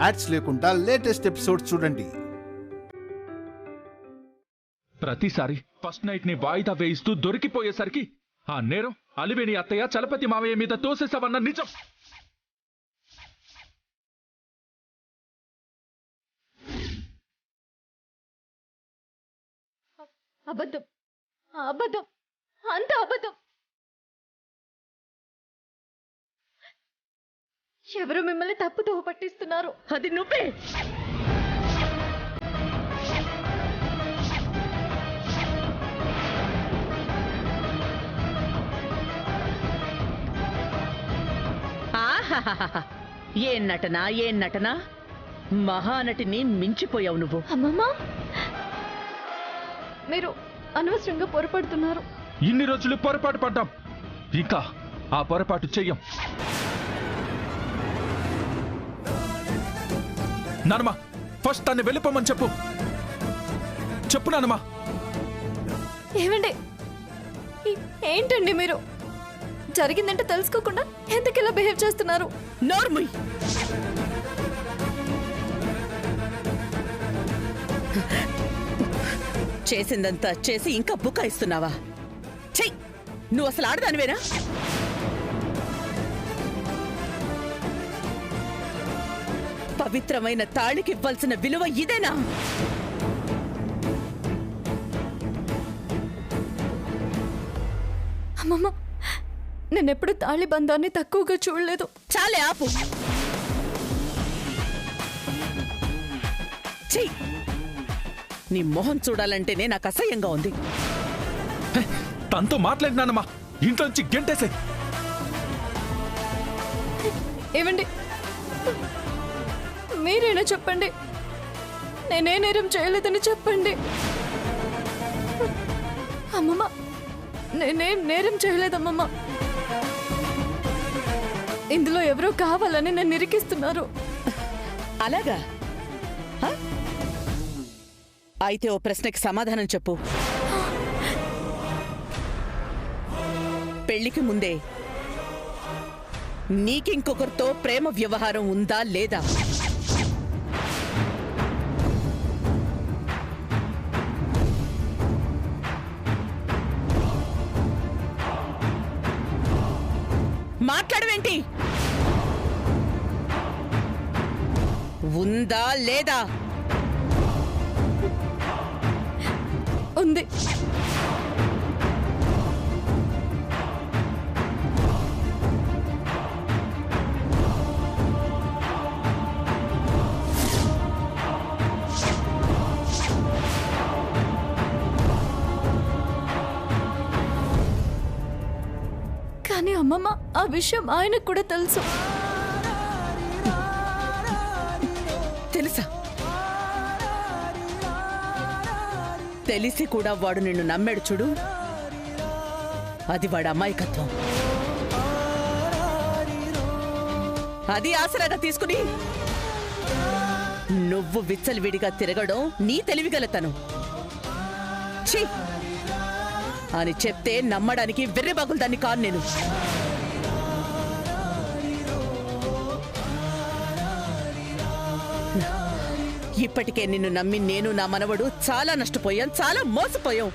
Ads లేకుండా latest episode చూడండి. ప్రతిసారి ఫస్ట్ నైట్ ని వాయిదా వేయిస్తూ దొరికిపోయేసరికి ఆ నేరం అలివేణి అత్తయ్య చలపతి మావయ్య మీద తోసేసావన్న నిజం. అబద్ధం, అబద్ధం, అంత అబద్ధం. ఎవరు మిమ్మల్ని తప్పుతో పట్టిస్తున్నారు? అది నువ్వే. ఏం నటన, ఏం నటన! మహానటిని మించిపోయావు నువ్వు. అమ్మమ్మ, మీరు అనవసరంగా పొరపడుతున్నారు. ఇన్ని రోజులు పొరపాటు పడ్డాం, ఇంకా ఆ పొరపాటు చెయ్యం. నానమ్మా, ఫస్ట్ తన్ని వెళ్ళిపోమని చెప్పు. చెప్పు నానమ్మా. ఏమండి, ఏంటండి మీరు? జరిగిందంటే తెలుసుకోకుండా ఎందుకు ఇలా బిహేవ్ చేస్తున్నారు? నోర్ముయ్! చేసిందంతా చేసి ఇంకా బుకాయిస్తున్నావా? చెయ్, నువ్వు అసలు ఆడదానివేనా? పవిత్రమైన తాళికి ఇవ్వాల్సిన విలువ ఇదేనా? అమ్మమ్మ, నేనెప్పుడు తాళి బంధాన్ని తక్కువగా చూడలేదు. చాలే, ఆపు. చెయ్, నీ మొహం చూడాలంటేనే నాకు అసహ్యంగా ఉంది. తనతో మాట్లాడినానమ్మా, ఇంట్లోంచి గెంటేసే. ఏమండి, మీరేనా చెప్పండి. నేనే నేరం చేయలేదని చెప్పండి. అమ్మమ్మ, నేనేం నేరం చేయలేదమ్మమ్మ. ఇందులో ఎవరో కావాలని నన్ను నిరికిస్తున్నారు. అలాగా? అయితే ఓ ప్రశ్నకి సమాధానం చెప్పు. పెళ్లికి ముందే నీకింకొకరితో ప్రేమ వ్యవహారం ఉందా లేదా? మాట్లాడవేంటి? ఉందా లేదా? ఉంది. కానీ అమ్మమ్మ, ఆ విషయం ఆయనకు కూడా తెలుసు. తెలుసా? తెలిసి కూడా వాడు నిన్ను నమ్మాడు చూడు, అది వాడి అమాయకత్వం. అది ఆసరాగా తీసుకుని నువ్వు విచ్చలవిడిగా తిరగడం నీ తెలివిగలతనం. ఛీ అని చెప్తే నమ్మడానికి వెర్రిబాగులు దాన్ని కాను నేను. ఇప్పటికే నిన్ను నమ్మి నేను, నా మనవడు చాలా నష్టపోయాం, చాలా మోసపోయాం.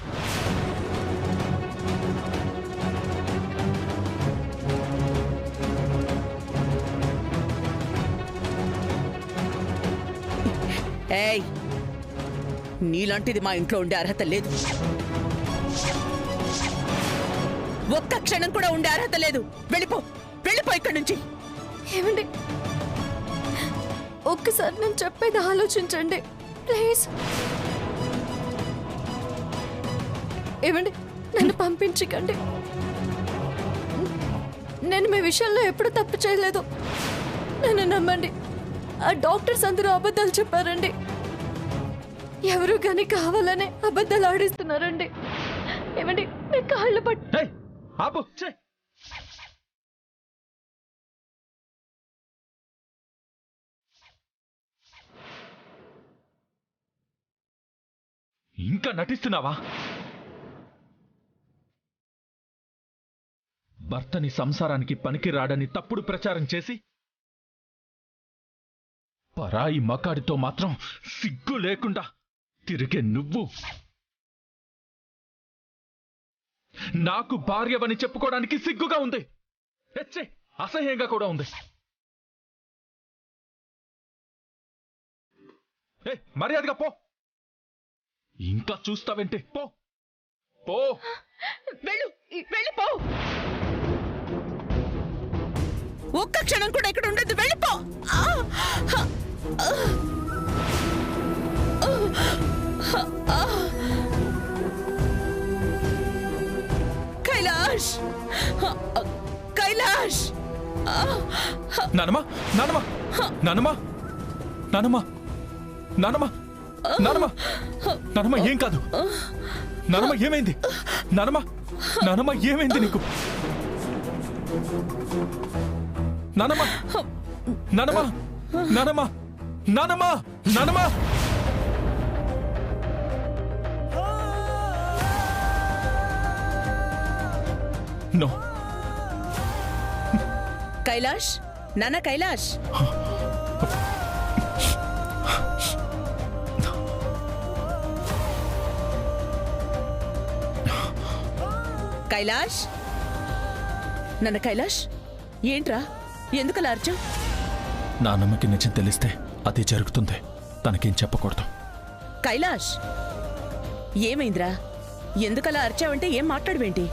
ఏయ్, నీలాంటిది మా ఇంట్లో ఉండే అర్హత లేదు. ఒక్క క్షణం కూడా ఉండే అర్హత లేదు. వెళ్ళిపో, వెళ్ళిపో ఇక్కడి నుంచి. ఏమండి, ఒక్కసారి నేను చెప్పేది ఆలోచించండి ప్లీజ్. ఏమండి, నన్ను పంపించకండి. నేను మీ విషయంలో ఎప్పుడు తప్పు చేయలేదు. నన్ను నమ్మండి. ఆ డాక్టర్స్ అందరూ అబద్ధాలు చెప్పారండి. ఎవరు కానీ కావాలనే అబద్ధాలు ఆడిస్తున్నారండి. ఏమండి, మీ కాళ్ళు పట్టు. ఇంకా నటిస్తున్నావా? భర్తని సంసారానికి పనికి రాడని తప్పుడు ప్రచారం చేసి పరాయి మకాడితో మాత్రం సిగ్గు లేకుండా తిరిగే నువ్వు నాకు భార్యవని చెప్పుకోవడానికి సిగ్గుగా ఉంది, అసహ్యంగా కూడా ఉంది. మర్యాదగా పో, ఇంకా చూస్తావేంటి? పో పో, వెళ్ళిపో. ఒక్క క్షణం కూడా ఇక్కడ ఉండదు, వెళ్ళిపో. కైలాష్, కైలాష్. నానమ్మా, నానమ్మా, నానమ్మా, నానమ్మా, నానమ్మా, నానమ్మా, నానమ్మా, ఏం కాదు. నానమ్మా, ఏమైంది? నానమ్మా, నానమ్మా, ఏమైంది నీకు? నానమ్మా, నానమ్మా, నానమ్మా, నానమ్మా, నానమ్మా. నో. కైలాష్, నాన్న కైలాష్. కైలాష్, నాన్న కైలాష్, ఏంట్రా ఎందుకలా అర్జున్? నానమ్మకి నిజం తెలిస్తే అది జరుగుతుంది, తనకేం చెప్పకూడదు. కైలాష్, ఏమైందిరా? ఎందుకలా అర్చావంటే ఏం మాట్లాడవేంటి?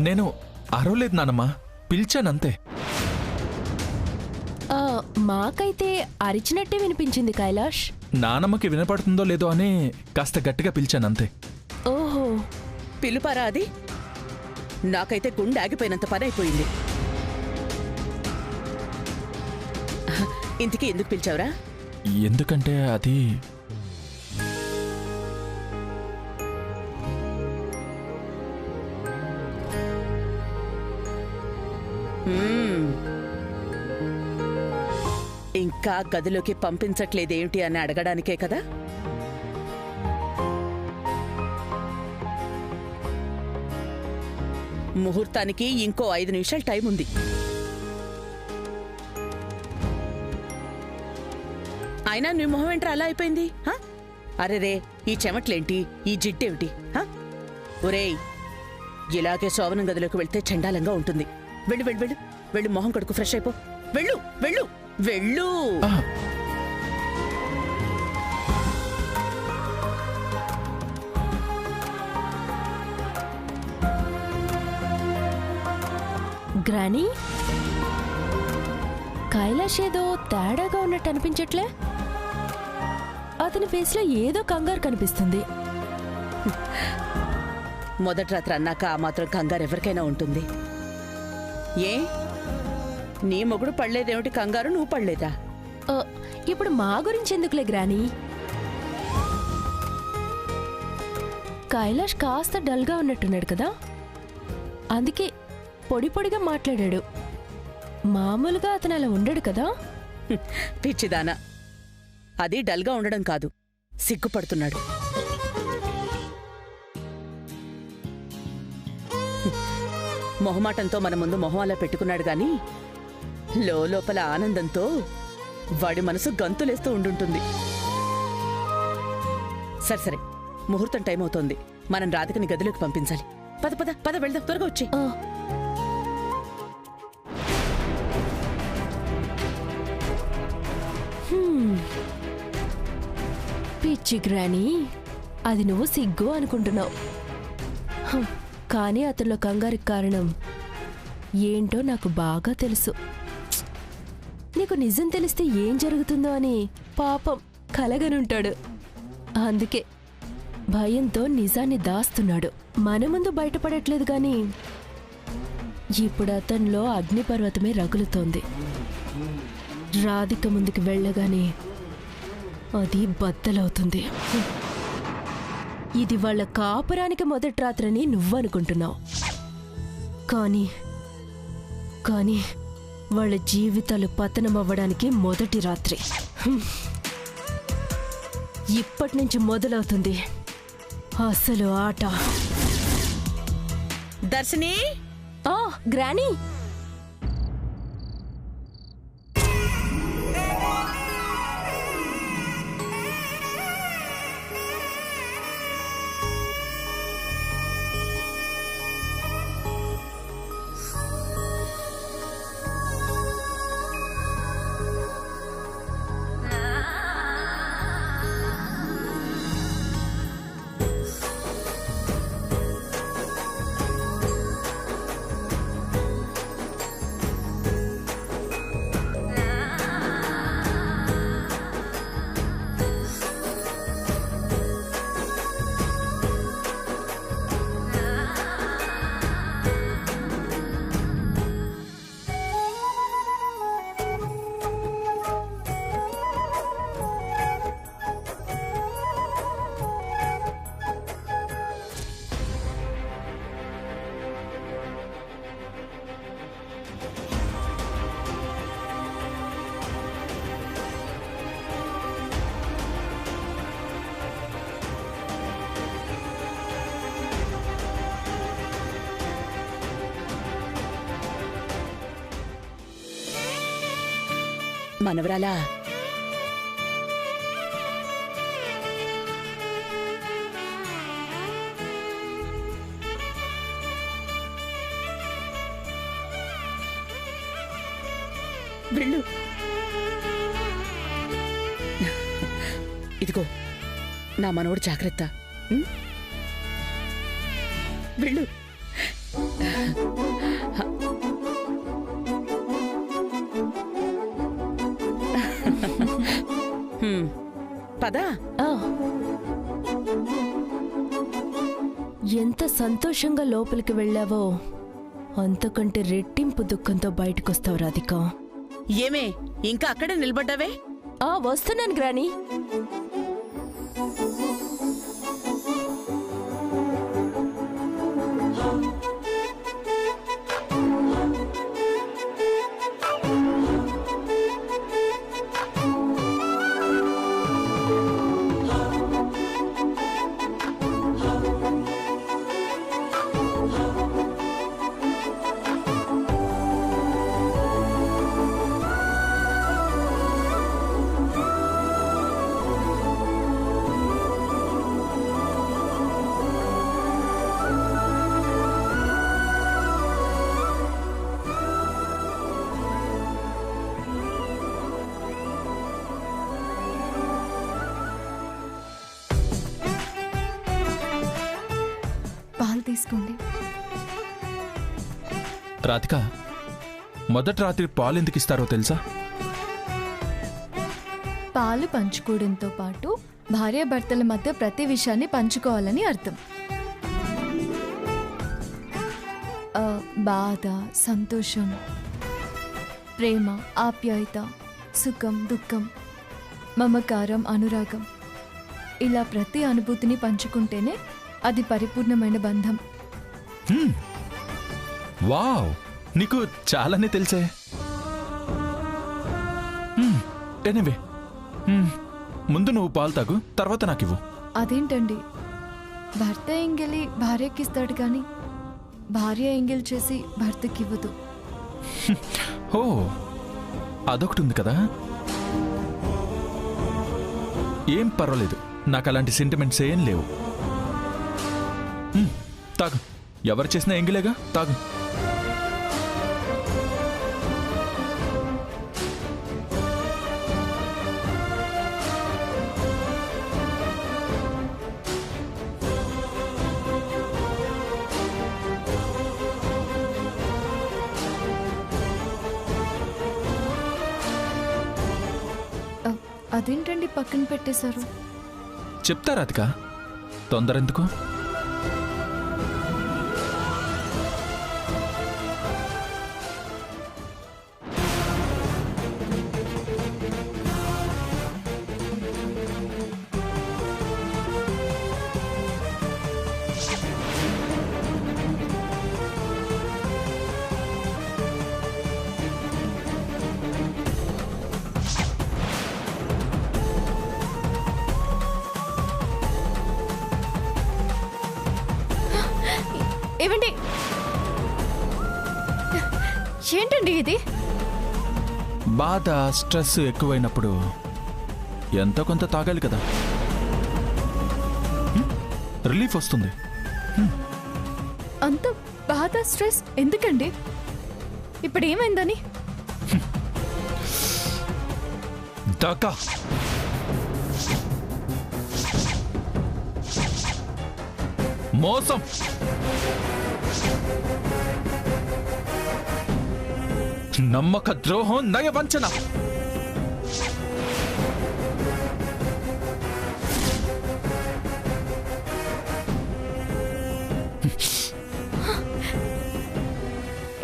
నేను అరవలేదు నానమ్మా, పిలిచానంతే. మాకైతే అరిచినట్టే వినిపించింది కైలాష్. నానమ్మకి వినపడుతుందో లేదో అని కాస్త గట్టిగా పిలిచానంతే. ఓహో, పిలుపారా అది? నాకైతే గుండె ఆగిపోయినంత పని అయిపోయింది. ఇంతకీ ఎందుకు పిలిచావురా? ఎందుకంటే అది ఇంకా గదిలోకి పంపించట్లేదేమిటి అని అడగడానికే కదా? ముహూర్తానికి ఇంకో 5 నిమిషాలు టైం ఉంది. అయినా నీ మొహం ఏంట్రా అలా అయిపోయింది? అరే రే, ఈ చెమట్లేంటి, ఈ జిడ్డేమిటి? ఒరేయ్, ఇలాగే శోభనం గదిలోకి వెళ్తే చండాలంగా ఉంటుంది. వెళ్ళు వెళ్ళు వెళ్ళు, వెళ్ళు మొహం కడుకు, ఫ్రెష్ అయిపో. వెళ్ళు వెళ్ళు వెళ్ళు. గ్రానీ, కైలాష్ ఏదో తేడాగా ఉన్నట్టు అనిపించట్లే? అతని ఫేస్ లో ఏదో కంగారు కనిపిస్తుంది. మొదటి రాత్రి అన్నాక ఆ మాత్రం కంగారు ఎవరికైనా ఉంటుంది. ఏ, నీ మొగుడు పడలేదేమిటి కంగారు, నువ్వు పడలేదా? ఇప్పుడు మా గురించి ఎందుకులే గ్రానీ. కైలాష్ కాస్త డల్గా ఉన్నట్టున్నాడు కదా, అందుకే పొడి పొడిగా మాట్లాడాడు. మామూలుగా అతను అలా ఉండడు కదా. పిచ్చిదానా, అది డల్గా ఉండడం కాదు, సిగ్గుపడుతున్నాడు. మొహమాటంతో మన ముందు మొహం అలా పెట్టుకున్నాడు గాని లోపల ఆనందంతో వాడి మనసు గంతులేస్తూ ఉండుంటుంది. సరే సరే, ముహూర్తం టైం అవుతోంది, మనం రాధికని గదిలోకి పంపించాలి. పద పద పద, వెళ్దాం, త్వరగా వచ్చి. పిచ్చి గ్రానీ, అది నువ్వు సిగ్గు అనుకుంటున్నావు, కానీ అతనిలో కంగారికి కారణం ఏంటో నాకు బాగా తెలుసు. నీకు నిజం తెలిస్తే ఏం జరుగుతుందో అని పాపం కలగనుంటాడు. అందుకే భయంతో నిజాన్ని దాస్తున్నాడు. మన ముందు బయటపడట్లేదు గాని ఇప్పుడు అతనిలో అగ్నిపర్వతమే రగులుతోంది. రాధిక ముందుకు వెళ్ళగానే అది బద్దలవుతుంది. ఇది వాళ్ళ కాపురానికి మొదటి రాత్రని నువ్వనుకుంటున్నావు, కానీ కానీ వాళ్ళ జీవితాలు పతనమవ్వడానికి మొదటి రాత్రి. ఇప్పటి నుంచి మొదలవుతుంది అసలు ఆట. దర్శిని, గ్రానీ, మనవరాలా? వెళ్ళు. ఇదిగో నా మనవడు జాగ్రత్త. వెళ్ళు. పదా. ఎంత సంతోషంగా లోపలికి వెళ్ళావో అంతకంటే రెట్టింపు దుఃఖంతో బయటకొస్తావు రాధిక. ఏమే ఇంకా అక్కడే నిలబడ్డావే? వస్తున్నాను గ్రాని. పాలు తీసుకోండి. రాధిక, మొదటి రాత్రి పాలు ఎందుకు ఇస్తారో తెలుసా? పాలు పంచుకోవడంతో పాటు భార్యాభర్తల మధ్య ప్రతి విషయాన్ని పంచుకోవాలని అర్థం. బాధ, సంతోషం, ప్రేమ, ఆప్యాయత, సుఖం, దుఃఖం, మమకారం, అనురాగం, ఇలా ప్రతి అనుభూతిని పంచుకుంటేనే అది పరిపూర్ణమైన బంధం. వావ్, నీకు చాలానే తెలిసే. ఎనివే, ముందు నువ్వు పాలు తాగు, తర్వాత నాకివ్వు. అదేంటండి, భర్త ఎంగిలి భార్యకిస్తాడు కానీ భార్య ఎంగిల్ చేసి భర్తకివ్వదు. ఓ, అదొకటి ఉంది కదా. ఏం పర్వాలేదు, నాకు అలాంటి సెంటిమెంట్స్ ఏం లేవు. తాగు, ఎవరు చేసినా ఎంగిలేగా, తాగు. అదేంటండి పక్కన పెట్టేశారు? చెప్తా రాధిక, తొందర ఎందుకు? ఏమండి, ఏంటండి ఇది? బాధ, స్ట్రెస్ ఎక్కువైనప్పుడు ఎంతో కొంత తాగాలి కదా, రిలీఫ్ వస్తుంది. అంత బాధ, స్ట్రెస్ ఎందుకండి? ఇప్పుడు ఏమైందని? దాకా మోసం, నమ్మక ద్రోహం, నయవంచన.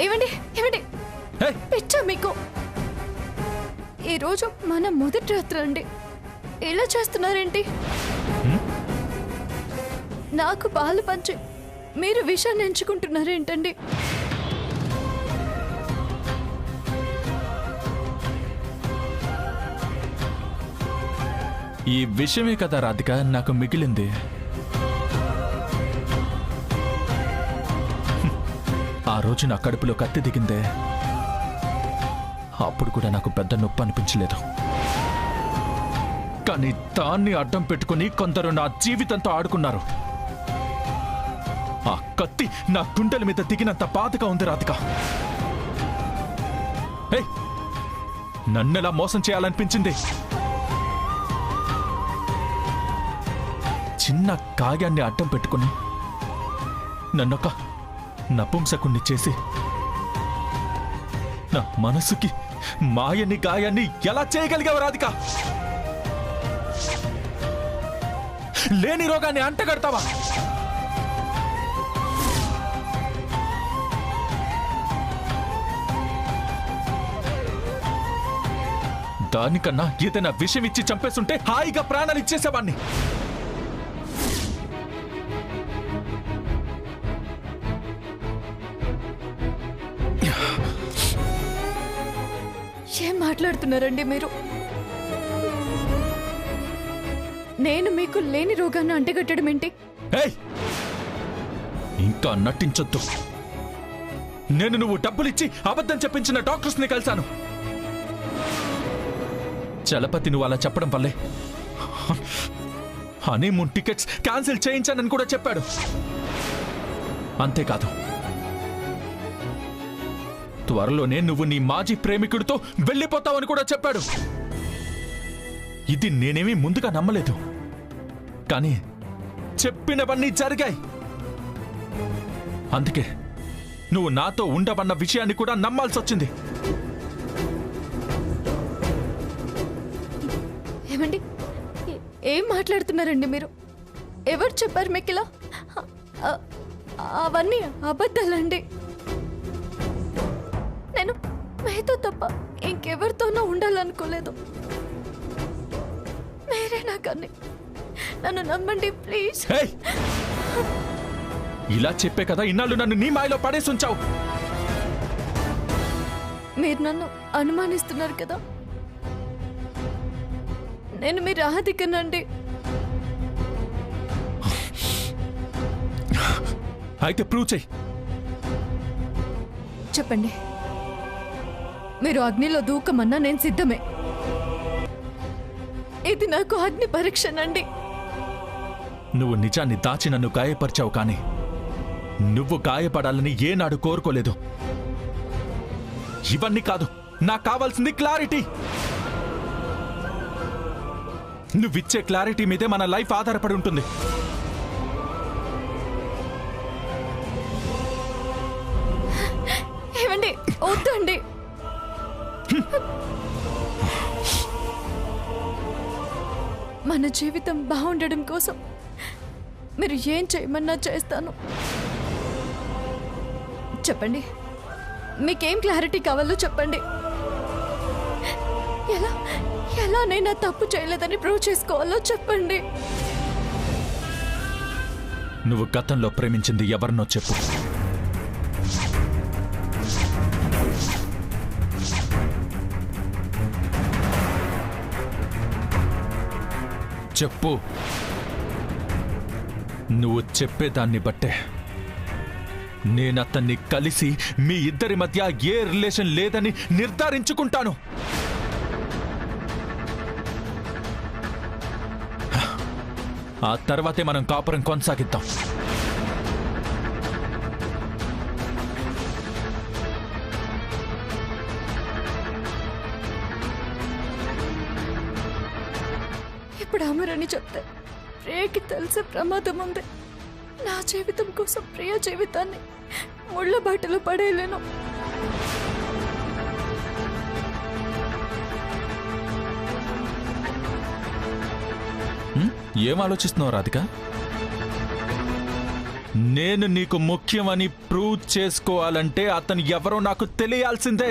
ఏమండి, ఏమండి, పిచ్చా మీకు? ఈరోజు మన మొదటి రాత్రి అండి, ఇలా చేస్తున్నారేంటి? నాకు పాలు పంచి మీరు విషయాన్ని ఎంచుకుంటున్నారేంటండి? ఈ విషయమే కదా రాధిక నాకు మిగిలింది. ఆ రోజు నా కడుపులో కత్తి దిగిందే, అప్పుడు కూడా నాకు పెద్ద నొప్పి అనిపించలేదు. కానీ దాన్ని అడ్డం పెట్టుకుని కొందరు నా జీవితంతో ఆడుకున్నారు. ఆ కత్తి నా గుండెల మీద దిగినంత బాధగా ఉంది రాధిక. నన్నెలా మోసం చేయాలనిపించింది? చిన్న గాయాన్ని అడ్డం పెట్టుకుని నన్నొక నపుంసకుణ్ణి చేసి నా మనసుకి మాయని గాయాన్ని ఎలా చేయగలిగావు రాధిక? లేని రోగాన్ని అంటగడతావా? దానికన్నా ఏదైనా విషయం ఇచ్చి చంపేస్తుంటే హాయిగా ప్రాణాలు ఇచ్చేసేవాణ్ణి. ఏం మాట్లాడుతున్నారండి మీరు? నేను మీకు లేని రోగాన్ని అంటగట్టడం ఏంటి? ఇంకా నటించొద్దు. నేను నువ్వు డబ్బులిచ్చి అబద్ధం చెప్పించిన డాక్టర్స్ ని కలిశాను. చలపతి నువ్వు అలా చెప్పడం వల్లే హనీమూన్ టికెట్స్ క్యాన్సిల్ చేయించానని కూడా చెప్పాడు. అంతేకాదు, త్వరలోనే నువ్వు నీ మాజీ ప్రేమికుడితో వెళ్ళిపోతావని కూడా చెప్పాడు. ఇది నేనేమీ ముందుగా నమ్మలేదు, కానీ చెప్పినవన్నీ జరిగాయి. అందుకే నువ్వు నాతో ఉండవన్న విషయాన్ని కూడా నమ్మాల్సి వచ్చింది. ఏమండి, ఏం మాట్లాడుతున్నారండి మీరు? ఎవరు చెప్పారు మీకు ఇలా? అవన్నీ అబద్ధాలండి. నేను మీతో తప్ప ఇంకెవరితోనో ఉండాలనుకోలేదు. మీరే నాకన్నీ. నన్ను నమ్మండి ప్లీజ్. ఇలా చెప్పే కదా ఇన్నాళ్ళు నన్ను నీ మాయలో పడేసి ఉంచావు. మీరు నన్ను అనుమానిస్తున్నారు కదా. నేను మీ రాధికనండి. అయితే ప్రూవ్ చెయ్యి. చెప్పండి. మీరు అగ్నిలో దూకమన్నా నేను సిద్ధమే. ఇది నాకు అగ్ని పరీక్షనండి. నువ్వు నిజాన్ని దాచి నన్ను గాయపరిచావు, కానీ నువ్వు గాయపడాలని ఏనాడు కోరుకోలేదు. ఇవన్నీ కాదు, నాకు కావాల్సింది క్లారిటీ. నువ్విచ్చే క్లారిటీ మీదే మన లైఫ్ ఆధారపడి ఉంటుంది. ఏమండి, వద్దండి. మన జీవితం బాగుండడం కోసం మీరు ఏం చేయమన్నా చేస్తాను. చెప్పండి, మీకేం క్లారిటీ కావాలో చెప్పండి. ఎలా ఎలా నేను తప్పు చేయలేదని ప్రూవ్ చేసుకోవాలో చెప్పండి. నువ్వు గతంలో ప్రేమించింది ఎవరినో చెప్పు. చెప్పు. నువ్వు చెప్పేదాన్ని బట్టే నేనతన్ని కలిసి మీ ఇద్దరి మధ్య ఏ రిలేషన్ లేదని నిర్ధారించుకుంటాను. ఆ తర్వాతే మనం కాపురం కొనసాగిద్దాం. ఇప్పుడు అమరని చెప్తే ప్రియకి తెలిసే ప్రమాదం ఉంది. నా జీవితం కోసం ప్రియ జీవితాన్ని ముళ్ళ బాటలో పడేయలేను. ఏం ఆలోచిస్తున్నావు రాధిక? నేను నీకు ముఖ్యమని ప్రూవ్ చేసుకోవాలంటే అతను ఎవరో నాకు తెలియాల్సిందే.